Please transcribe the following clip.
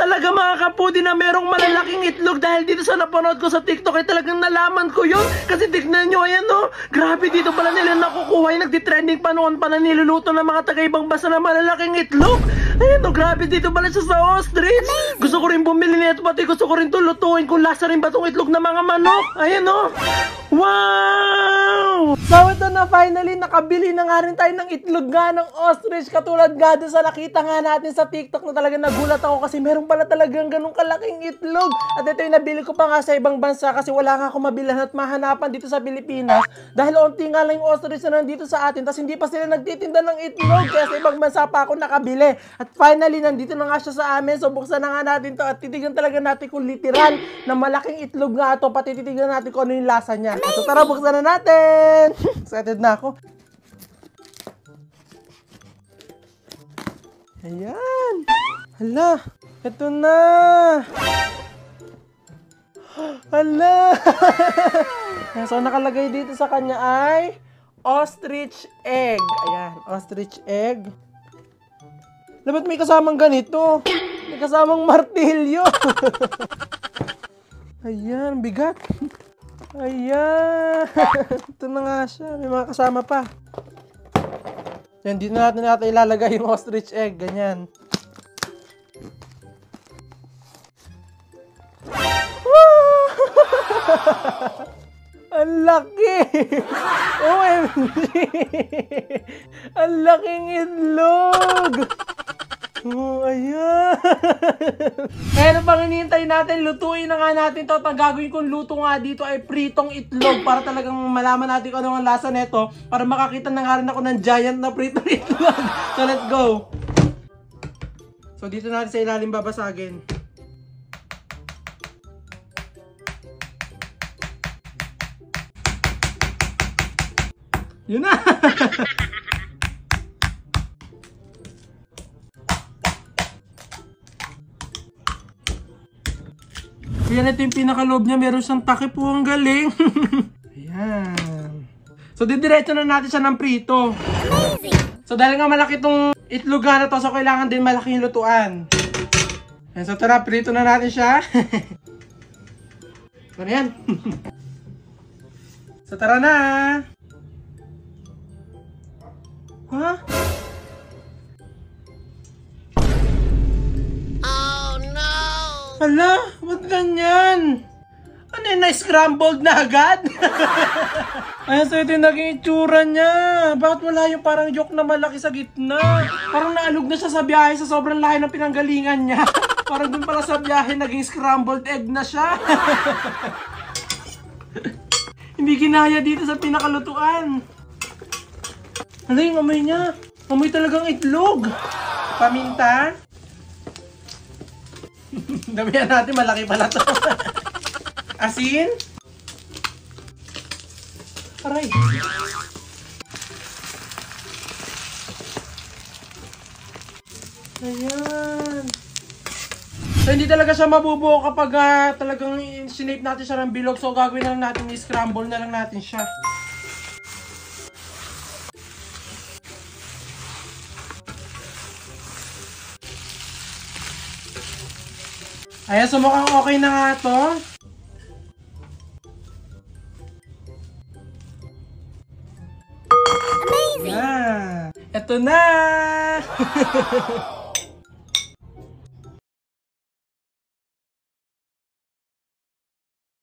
talaga mga kapudi na merong malalaking itlog dahil dito sa napanood ko sa TikTok ay talagang nalaman ko yun. Kasi tignan nyo, ayan no, grabe dito pala nila nakukuha yung nagtitrending pa noon pa na niluluto ng mga taga-ibang bansa na malalaking itlog. Ayan no, grabe dito pala siya sa ostrich. Gusto ko rin bumili nito, pati gusto ko rin lutuin kung lasa rin ba itong itlog ng mga manok. Ayan no, wow! So ito na, finally nakabili na nga rin tayo ng itlog nga ng ostrich, katulad nga doon sa nakita nga natin sa TikTok na talaga nagulat ako kasi meron pala talagang ganun kalaking itlog. At ito yung nabili ko pa nga sa ibang bansa kasi wala nga akong mabilan at mahanapan dito sa Pilipinas dahil onti nga lang yung ostrich na nandito sa atin, tas hindi pa sila nagtitinda ng itlog kaya sa ibang bansa pa ako nakabili. At finally nandito na nga siya sa amin, so buksan na nga natin to at titignan talaga natin kung literal na malaking itlog nga ito, pati titignan natin kung ano yung lasa niya. So tara, buksan na natin. Excited na ako. Ayan. Hala, ito na. Hala. So nakalagay dito sa kanya ay ostrich egg. Ayan, ostrich egg. Dapat may kasamang ganito. May kasamang martilyo. Ayan, bigat. Ayan. Ito na nga siya. May mga kasama pa. Yan, dito natin ilalagay yung ostrich egg. Ganyan. Ang laki! OMG! Ang laking itlog! Oh, ayan! Kaya ano pang hinihintay natin? Lutuin na nga natin to. At gagawin kong luto nga dito ay pritong itlog para talagang malaman natin kung ano ang lasa nito para makakita na nga rin ako ng giant na pritong itlog. So let's go! So dito natin sa ilalim babasagin. Yun na! Ayan, ito yung pinakaloob niya. Meron siyang takip po. Ang galing. Ayan. So, didiretso na natin siya ng prito. Amazing! So, dahil nga malaki itong itlog na to, so kailangan din malaki yung lutuan. Ayan, so tara, prito na natin siya. So, ayan. So, tara na! Ha? Oh no! Hala, ba't ganyan? Ano yun, na-scrambled na agad? Ayan, so ito yung naging itsura niya. Bakit wala yung parang yolk na malaki sa gitna? Parang naalog na siya sa biyahe sa sobrang lahi ng pinanggalingan niya. Parang dun pala sa biyahe, naging scrambled egg na siya. Hindi kinaya dito sa pinakalutuan. Ano yung amoy niya? Amoy talagang itlog. Paminta. Damihan natin, malaki pala to. Asin. Aray. Ayan. So hindi talaga siya mabubuo kapag talagang sinape natin siya ng bilog. So gagawin na lang natin, i-scramble na lang natin siya. Ayan, so mukhang okay na nga to. Amazing! Yeah. Ito na!